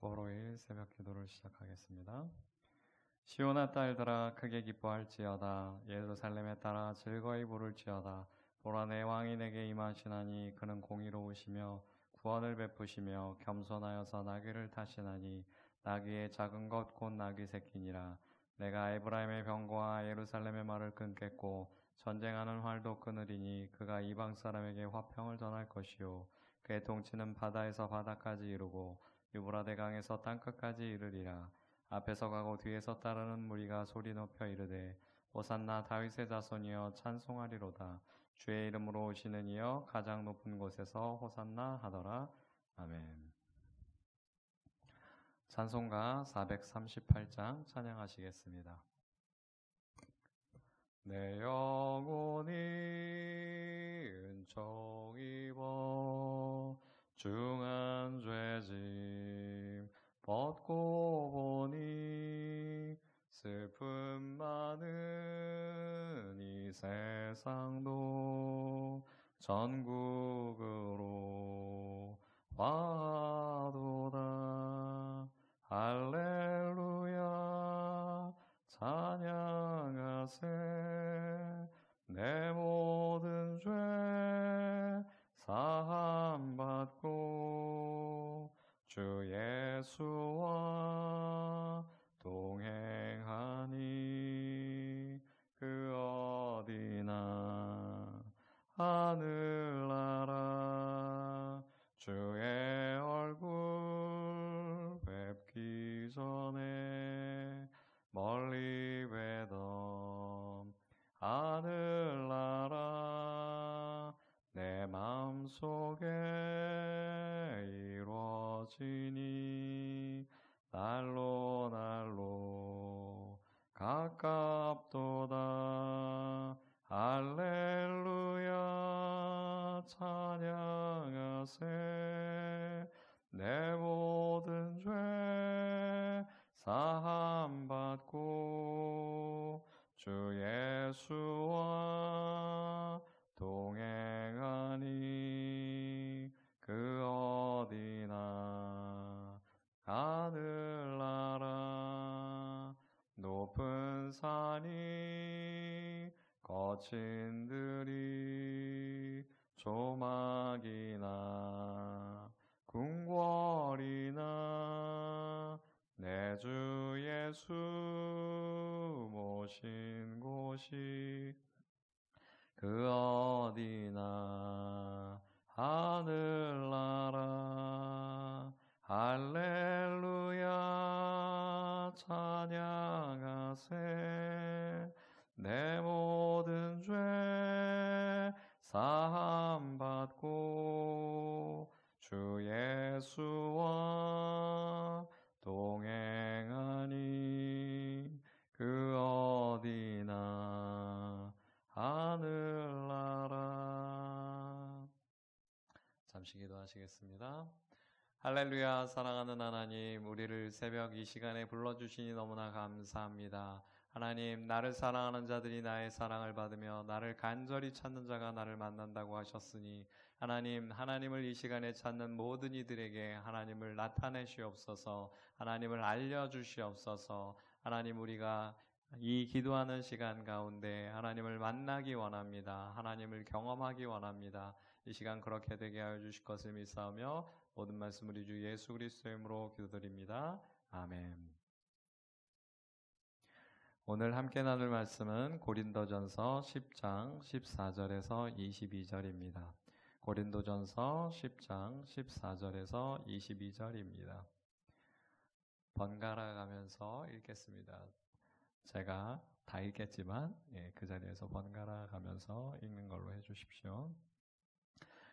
고로일 새벽 기도를 시작하겠습니다. 시온아 딸들아 크게 기뻐할지어다. 예루살렘에 따라 즐거이 부를지어다. 보라 내 왕이 내게 임하시나니 그는 공의로우시며 구원을 베푸시며 겸손하여서 나귀를 타시나니 나귀의 작은 것 곧 나귀 새끼니라. 내가 에브라임의 병거와 예루살렘의 말을 끊겠고 전쟁하는 활도 끊으리니 그가 이방 사람에게 화평을 전할 것이요 그의 통치는 바다에서 바다까지 이르고 유브라데 강에서 땅끝까지 이르리라. 앞에서 가고 뒤에서 따르는 무리가 소리 높여 이르되 호산나 다윗의 자손이여 찬송하리로다. 주의 이름으로 오시는 이여 가장 높은 곳에서 호산나 하더라. 아멘. 찬송가 438장 찬양하시겠습니다. 내 영혼이 은총 입어 중한 죄짐 벗고 보니 슬픔 많은 이 세상도 전국으로 화도다. 할렐루야 찬양하세. 내 모든 죄 사함받고 주 예수와 동행하니 그 어디나 하늘나라 주의 얼굴 뵙기 전에 멀리 뵈던 하늘나라 내 마음속에 이루어지니 날로 날로 가깝도다. 할렐루야 찬양하세. 내 모든 죄 사함받고 주 예수와 동행하니 그 어디나 하늘나라 높은 산이 거친 들이 조막이나 궁궐이나 내 주 예수 모신 곳이 그 어디나 하늘나라. 할렐루야 찬양하세. 내 모든 죄 사함받고 주 예수와 동행하니 그 어디나 하늘나라. 잠시 기도하시겠습니다. 할렐루야 사랑하는 하나님, 우리를 새벽 이 시간에 불러주시니 너무나 감사합니다. 하나님, 나를 사랑하는 자들이 나의 사랑을 받으며 나를 간절히 찾는 자가 나를 만난다고 하셨으니 하나님, 하나님을 이 시간에 찾는 모든 이들에게 하나님을 나타내시옵소서. 하나님을 알려주시옵소서. 하나님, 우리가 이 기도하는 시간 가운데 하나님을 만나기 원합니다. 하나님을 경험하기 원합니다. 이 시간 그렇게 되게 하여 주실 것을 믿사오며 모든 말씀 우리 주 예수 그리스도의 이름으로 기도드립니다. 아멘. 오늘 함께 나눌 말씀은 고린도전서 10장 14절에서 22절입니다. 고린도전서 10장 14절에서 22절입니다. 번갈아 가면서 읽겠습니다. 제가 다 읽겠지만 그 자리에서 번갈아 가면서 읽는 걸로 해주십시오.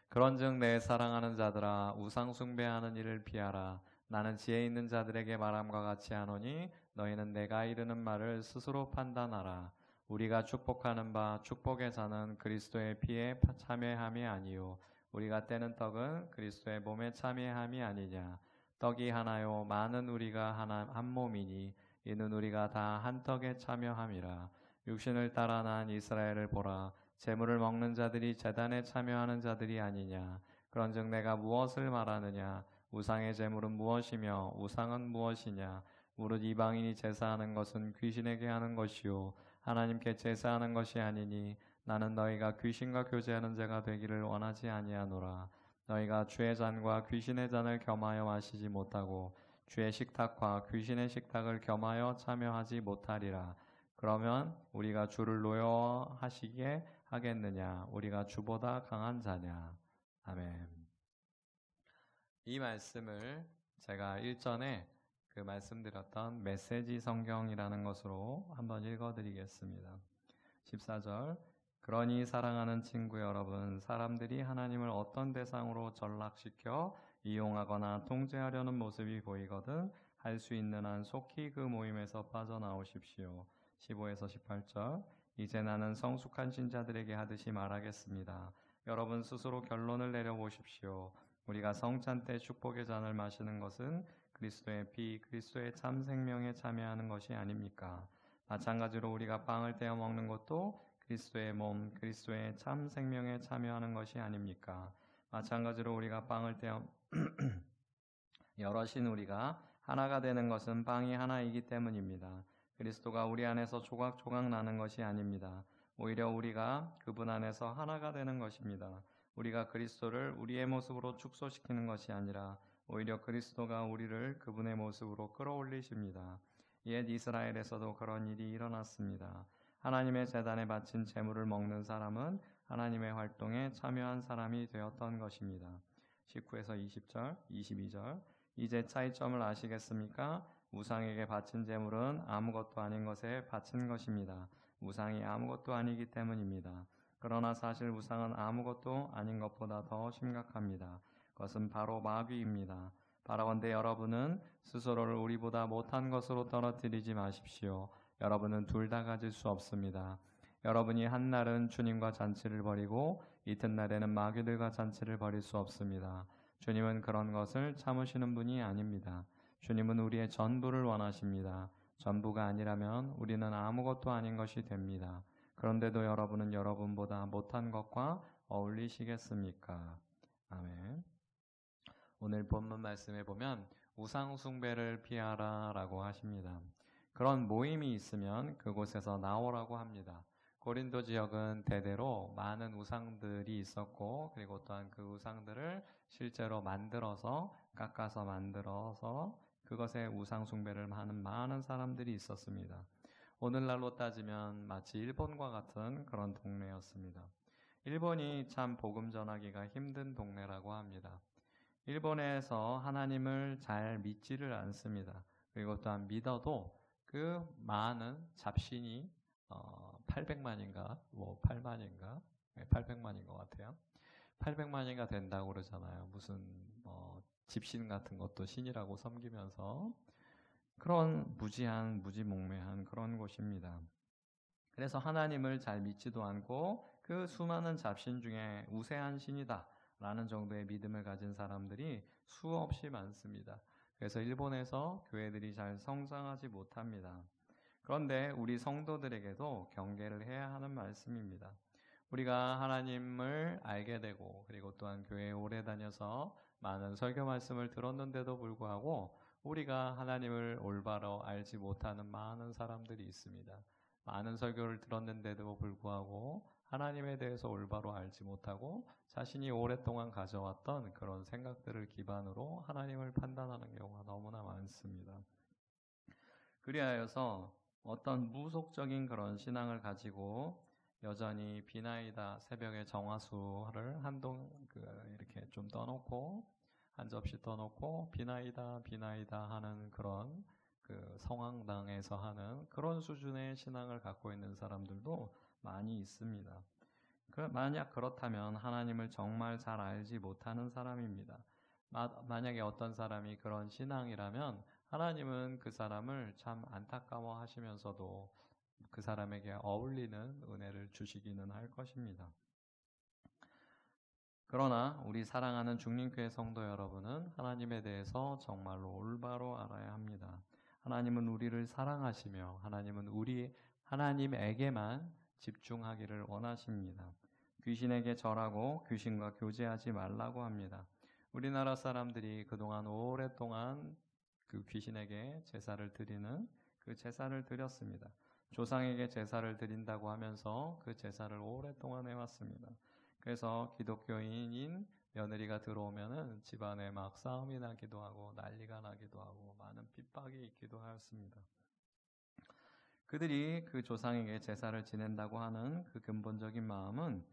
그런즉 내 사랑하는 자들아 우상 숭배하는 일을 피하라. 나는 지혜 있는 자들에게 말함과 같이 하노니 너희는 내가 이르는 말을 스스로 판단하라. 우리가 축복하는 바 축복의 잔은 그리스도의 피에 참여함이 아니요 우리가 떼는 떡은 그리스도의 몸에 참여함이 아니냐. 떡이 하나요 많은 우리가 한 몸이니 이는 우리가 다 한 떡에 참여함이라. 육신을 따라 난 이스라엘을 보라. 제물을 먹는 자들이 제단에 참여하는 자들이 아니냐. 그런즉 내가 무엇을 말하느냐. 우상의 제물은 무엇이며 우상은 무엇이냐? 무릇 이방인이 제사하는 것은 귀신에게 하는 것이요 하나님께 제사하는 것이 아니니 나는 너희가 귀신과 교제하는 자가 되기를 원하지 아니하노라. 너희가 주의 잔과 귀신의 잔을 겸하여 마시지 못하고 주의 식탁과 귀신의 식탁을 겸하여 참여하지 못하리라. 그러면 우리가 주를 노여워하시게 하겠느냐? 우리가 주보다 강한 자냐? 아멘. 이 말씀을 제가 일전에 말씀드렸던 메시지 성경이라는 것으로 한번 읽어드리겠습니다. 14절. 그러니 사랑하는 친구 여러분, 사람들이 하나님을 어떤 대상으로 전락시켜 이용하거나 통제하려는 모습이 보이거든 할 수 있는 한 속히 그 모임에서 빠져나오십시오. 15에서 18절. 이제 나는 성숙한 신자들에게 하듯이 말하겠습니다. 여러분 스스로 결론을 내려보십시오. 우리가 성찬 때 축복의 잔을 마시는 것은 그리스도의 피, 그리스도의 참 생명에 참여하는 것이 아닙니까? 마찬가지로 우리가 빵을 떼어 먹는 것도 그리스도의 몸, 그리스도의 참 생명에 참여하는 것이 아닙니까? 마찬가지로 우리가 빵을 떼어 여럿인 우리가 하나가 되는 것은 빵이 하나이기 때문입니다. 그리스도가 우리 안에서 조각조각 나는 것이 아닙니다. 오히려 우리가 그분 안에서 하나가 되는 것입니다. 우리가 그리스도를 우리의 모습으로 축소시키는 것이 아니라 오히려 그리스도가 우리를 그분의 모습으로 끌어올리십니다. 옛 이스라엘에서도 그런 일이 일어났습니다. 하나님의 제단에 바친 제물을 먹는 사람은 하나님의 활동에 참여한 사람이 되었던 것입니다. 19에서 20절, 22절. 이제 차이점을 아시겠습니까? 우상에게 바친 제물은 아무것도 아닌 것에 바친 것입니다. 우상이 아무것도 아니기 때문입니다. 그러나 사실 우상은 아무것도 아닌 것보다 더 심각합니다. 그것은 바로 마귀입니다. 바라건대 여러분은 스스로를 우리보다 못한 것으로 떨어뜨리지 마십시오. 여러분은 둘 다 가질 수 없습니다. 여러분이 한날은 주님과 잔치를 벌이고 이튿날에는 마귀들과 잔치를 벌일 수 없습니다. 주님은 그런 것을 참으시는 분이 아닙니다. 주님은 우리의 전부를 원하십니다. 전부가 아니라면 우리는 아무것도 아닌 것이 됩니다. 그런데도 여러분은 여러분보다 못한 것과 어울리시겠습니까? 아멘. 오늘 본문 말씀에 보면 우상 숭배를 피하라 라고 하십니다. 그런 모임이 있으면 그곳에서 나오라고 합니다. 고린도 지역은 대대로 많은 우상들이 있었고 그리고 또한 그 우상들을 실제로 만들어서 깎아서 만들어서 그것에 우상 숭배를 하는 많은 사람들이 있었습니다. 오늘날로 따지면 마치 일본과 같은 그런 동네였습니다. 일본이 참 복음 전하기가 힘든 동네라고 합니다. 일본에서 하나님을 잘 믿지를 않습니다. 그리고 또한 믿어도 그 많은 잡신이 800만인가 8만인가 800만인 것 같아요. 800만인가 된다고 그러잖아요. 무슨 집신 같은 것도 신이라고 섬기면서 그런 무지몽매한 그런 곳입니다. 그래서 하나님을 잘 믿지도 않고 그 수많은 잡신 중에 우세한 신이다 라는 정도의 믿음을 가진 사람들이 수없이 많습니다. 그래서 일본에서 교회들이 잘 성장하지 못합니다. 그런데 우리 성도들에게도 경계를 해야 하는 말씀입니다. 우리가 하나님을 알게 되고 그리고 또한 교회에 오래 다녀서 많은 설교 말씀을 들었는데도 불구하고 우리가 하나님을 올바로 알지 못하는 많은 사람들이 있습니다. 많은 설교를 들었는데도 불구하고 하나님에 대해서 올바로 알지 못하고 자신이 오랫동안 가져왔던 그런 생각들을 기반으로 하나님을 판단하는 경우가 너무나 많습니다. 그리하여서 어떤 무속적인 그런 신앙을 가지고 여전히 비나이다 새벽에 정화수를 이렇게 좀 떠놓고 한 접시 떠놓고 비나이다 하는 그런 성황당에서 하는 그런 수준의 신앙을 갖고 있는 사람들도 많이 있습니다. 만약 그렇다면 하나님을 정말 잘 알지 못하는 사람입니다. 만약에 어떤 사람이 그런 신앙이라면 하나님은 그 사람을 참 안타까워 하시면서도 그 사람에게 어울리는 은혜를 주시기는 할 것입니다. 그러나 우리 사랑하는 중림교회 성도 여러분은 하나님에 대해서 정말로 올바로 알아야 합니다. 하나님은 우리를 사랑하시며 하나님에게만 집중하기를 원하십니다. 귀신에게 절하고 귀신과 교제하지 말라고 합니다. 우리나라 사람들이 그동안 오랫동안 그 귀신에게 제사를 드리는 그 제사를 드렸습니다. 조상에게 제사를 드린다고 하면서 그 제사를 오랫동안 해왔습니다. 그래서 기독교인인 며느리가 들어오면은 집안에 막 싸움이 나기도 하고 난리가 나기도 하고 많은 핍박이 있기도 하였습니다. 그들이 그 조상에게 제사를 지낸다고 하는 그 근본적인 마음은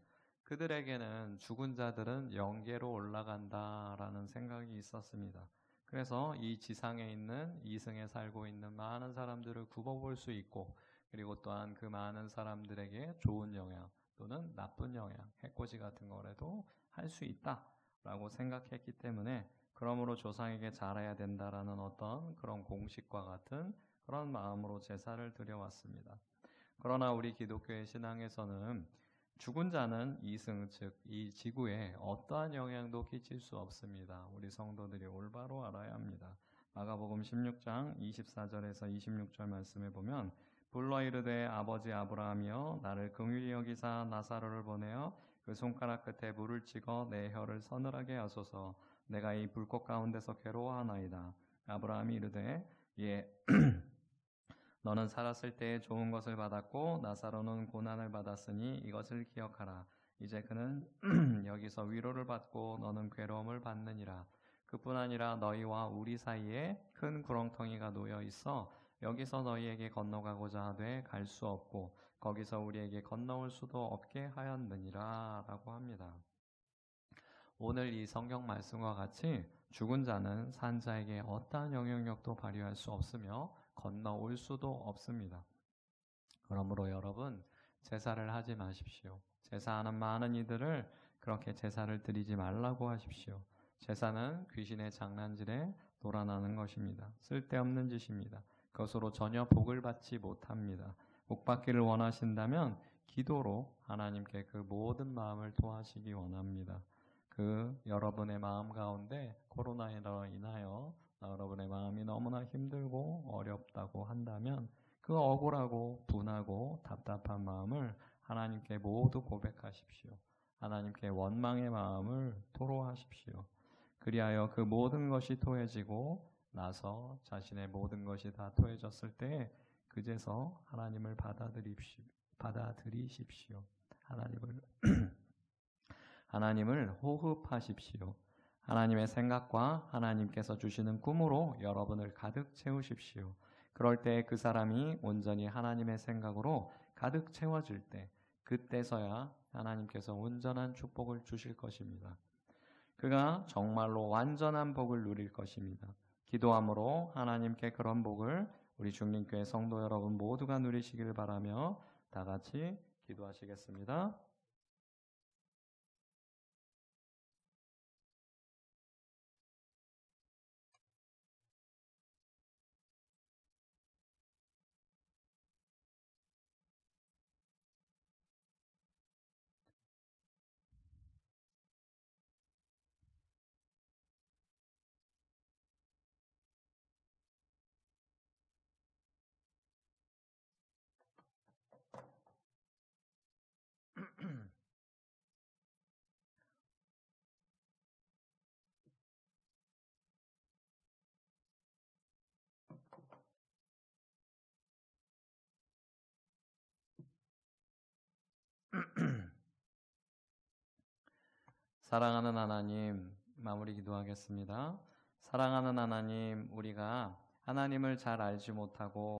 그들에게는 죽은 자들은 영계로 올라간다라는 생각이 있었습니다. 그래서 이 지상에 있는 이승에 살고 있는 많은 사람들을 굽어볼 수 있고, 그리고 또한 그 많은 사람들에게 좋은 영향 또는 나쁜 영향, 해코지 같은 거라도 할 수 있다라고 생각했기 때문에, 그러므로 조상에게 잘해야 된다라는 어떤 그런 공식과 같은 그런 마음으로 제사를 드려왔습니다. 그러나 우리 기독교의 신앙에서는 죽은 자는 이승, 즉 이 지구에 어떠한 영향도 끼칠 수 없습니다. 우리 성도들이 올바로 알아야 합니다. 마가복음 16장 24절에서 26절 말씀에 보면, 불러 이르되 아버지 아브라함이여 나를 긍휼히 여기사 나사로를 보내어 그 손가락 끝에 물을 찍어 내 혀를 서늘하게 하소서. 내가 이 불꽃 가운데서 괴로워하나이다. 아브라함이 이르되 예 너는 살았을 때에 좋은 것을 받았고 나사로는 고난을 받았으니 이것을 기억하라. 이제 그는 여기서 위로를 받고 너는 괴로움을 받느니라. 그뿐 아니라 너희와 우리 사이에 큰 구렁텅이가 놓여 있어 여기서 너희에게 건너가고자 하되 갈 수 없고 거기서 우리에게 건너올 수도 없게 하였느니라 라고 합니다. 오늘 이 성경 말씀과 같이 죽은 자는 산 자에게 어떠한 영향력도 발휘할 수 없으며 건너올 수도 없습니다. 그러므로 여러분, 제사를 하지 마십시오. 제사하는 많은 이들을 그렇게 제사를 드리지 말라고 하십시오. 제사는 귀신의 장난질에 놀아나는 것입니다. 쓸데없는 짓입니다. 그것으로 전혀 복을 받지 못합니다. 복 받기를 원하신다면 기도로 하나님께 그 모든 마음을 토하시기 원합니다. 그 여러분의 마음 가운데 코로나로 인하여 여러분의 마음이 너무나 힘들고 어렵다고 한다면 그 억울하고 분하고 답답한 마음을 하나님께 모두 고백하십시오. 하나님께 원망의 마음을 토로하십시오. 그리하여 그 모든 것이 토해지고 나서 자신의 모든 것이 다 토해졌을 때 그제서 하나님을 받아들이십시오. 하나님을 호흡하십시오. 하나님의 생각과 하나님께서 주시는 꿈으로 여러분을 가득 채우십시오. 그럴 때 그 사람이 온전히 하나님의 생각으로 가득 채워질 때, 그때서야 하나님께서 온전한 축복을 주실 것입니다. 그가 정말로 완전한 복을 누릴 것입니다. 기도함으로 하나님께 그런 복을 우리 중림교회 성도 여러분 모두가 누리시기를 바라며 다 같이 기도하시겠습니다. 사랑하는 하나님, 마무리 기도하겠습니다. 사랑하는 하나님, 우리가 하나님을 잘 알지 못하고